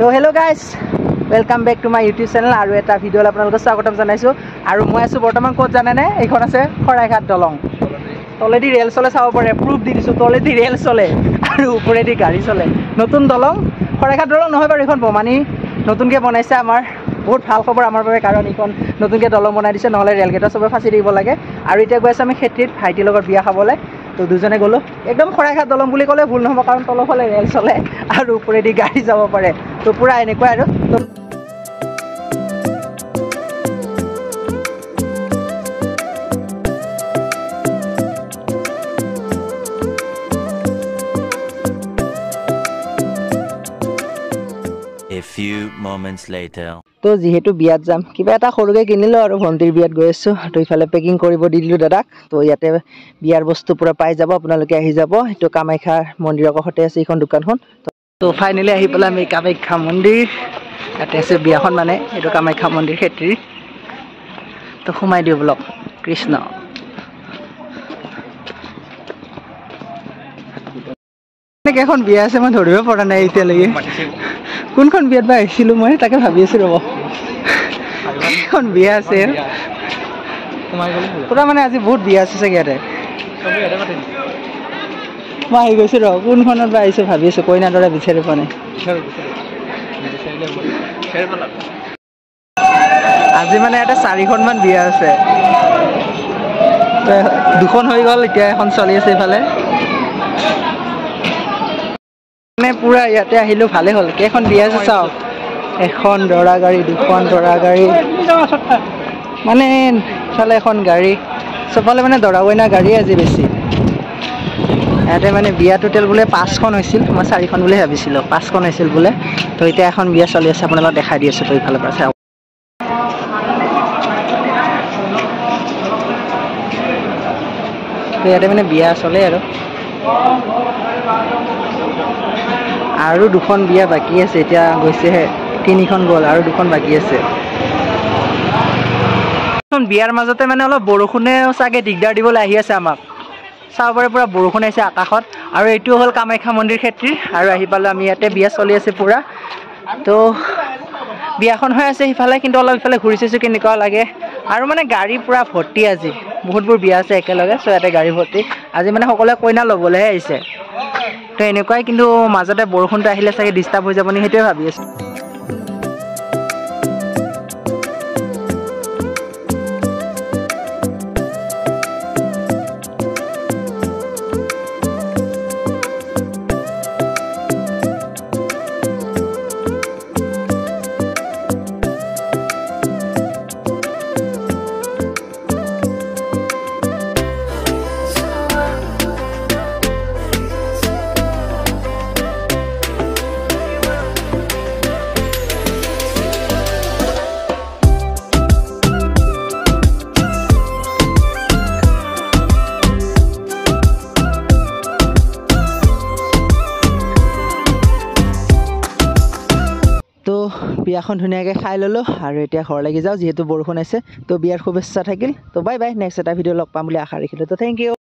তো hello' guys, welcome back to my YouTube channel. আৰু এটা ভিডিঅ'লৈ আপোনালোকক স্বাগতম জনাইছোঁ। আৰু মই আছোঁ বৰ্তমান ক'ত জানেনে? এইখন আছে শৰাইঘাট দলং। তলেদি ৰেল চলে, চাব পাৰে, প্ৰুফ দি দিছোঁ। তলেদি ৰেল চলে আৰু ওপৰেদি গাড়ী চলে। নতুন দলং, শৰাইঘাট দলং নহয় বাৰু, এইখন বমানী নতুনকৈ বনাইছে। আমাৰ বহুত ভাল খবৰ আমাৰ বাবে, কাৰণ এইখন নতুনকৈ দলং বনাই দিছে, নহ'লে ৰেলগেটৰ চবে ফাঁচি দিব লাগে। আৰু এতিয়া গৈ আছোঁ আমি খেতিত ভাইটিৰ লগত বিয়া খাবলৈ। তো দুজনে গ'লোঁ। একদম শৰাইঘাট দলং বুলি ক'লে ভুল নহ'ব, কাৰণ তলৰ ফালে ৰেল চলে আৰু ওপৰেদি গাড়ী যাব পাৰে। তো পূৰা এনেকুৱা আৰু A few moments later. তো যিহেতু বিয়াত যাম, কিবা এটা সৰুকৈ কিনিলোঁ আৰু ভণ্টিৰ বিয়াত গৈ আছোঁ। তো ইফালে পেকিং কৰিব দি দিলোঁ দাদাক। তো ইয়াতে বিয়াৰ বস্তু পূৰা পাই যাব, আপোনালোকে আহি যাব। সেইটো কামাখ্যা মন্দিৰৰ কাষতে আছে এইখন দোকানখন। তো ফাইনেলি আহি পেলাই আমি কামাখ্যা মন্দিৰ, ইয়াতে আছে বিয়াখন, মানে এইটো কামাখ্যা মন্দিৰ ক্ষেত্ৰীৰ। তো সোমাই দিওঁ ব্লক। কৃষ্ণ কেইখন বিয়া আছে মই ধৰিব পৰা নাই এতিয়ালৈকে। কোনখন বিয়াত বা আহিছিলোঁ মই তাকে ভাবি আছোঁ ৰ'ব। কেইখন বিয়া আছে পূৰা, মানে আজি বহুত বিয়া আছে চাগে ইয়াতে। মই আহি গৈছোঁ ৰ, কোনখনত বা আহিছোঁ ভাবি আছোঁ, কইনাৰ দৰে বিচাৰি পোৱা নাই। আজি মানে ইয়াতে 4খনমান বিয়া আছে। দুখন হৈ গ'ল, এতিয়া এখন চলি আছে এইফালে। মানে পূৰা ইয়াতে আহিলোঁ, ভালে হ'ল। কেইখন বিয়া আছে চাওক, এখন দৰা গাড়ী, দুখন দৰা গাড়ী, মানে ইফালে এখন গাড়ী, চবফালে মানে দৰা কইনা গাড়ী আজি বেছি। ইয়াতে মানে বিয়া টোটেল বোলে 5খন হৈছিল, মই 4খন বুলি ভাবিছিলোঁ, 5খন হৈছিল বোলে। তো এতিয়া এখন বিয়া চলি আছে, আপোনালোকক দেখাই দি আছোঁ। তো ইফালৰ পৰা চাওক, তো ইয়াতে মানে বিয়া চলে আৰু দুখন বিয়া বাকী আছে। এতিয়া গৈছেহে, 3খন গ'ল আৰু 2খন বাকী আছে। বিয়াৰ মাজতে মানে অলপ বৰষুণে চাগে দিগদাৰ দিবলৈ আহি আছে আমাক। চাব পাৰে পূৰা বৰষুণ আহিছে আকাশত। আৰু এইটো হ'ল কামাখ্যা মন্দিৰ ক্ষেত্ৰী। আৰু আহি পালোঁ আমি, ইয়াতে বিয়া চলি আছে পূৰা। তো বিয়াখন হৈ আছে সিফালে, কিন্তু অলপ ইফালে ঘূৰি চাইছোঁ কেনেকুৱা লাগে। আৰু মানে গাড়ী পূৰা ভৰ্তি আজি, বহুতবোৰ বিয়া আছে একেলগে। চ' ইয়াতে গাড়ী ভৰ্তি, আজি মানে সকলোৱে কইনা ল'বলৈহে আহিছে। তো এনেকুৱাই, কিন্তু মাজতে বৰষুণটো আহিলে চাগে ডিষ্টাৰ্ব হৈ যাব নি, সেইটোৱে ভাবি আছোঁ। তো বিয়াখন ধুনীয়াকৈ খাই ল'লোঁ আৰু এতিয়া ঘৰ লাগি যাওঁ, যিহেতু বৰষুণ আছে। তো বিয়াৰ শুভেচ্ছা থাকিল। তো বাই বাই, নেক্সট এটা ভিডিঅ' লগ পাম বুলি আশা ৰাখিলোঁ। তো থেংক ইউ।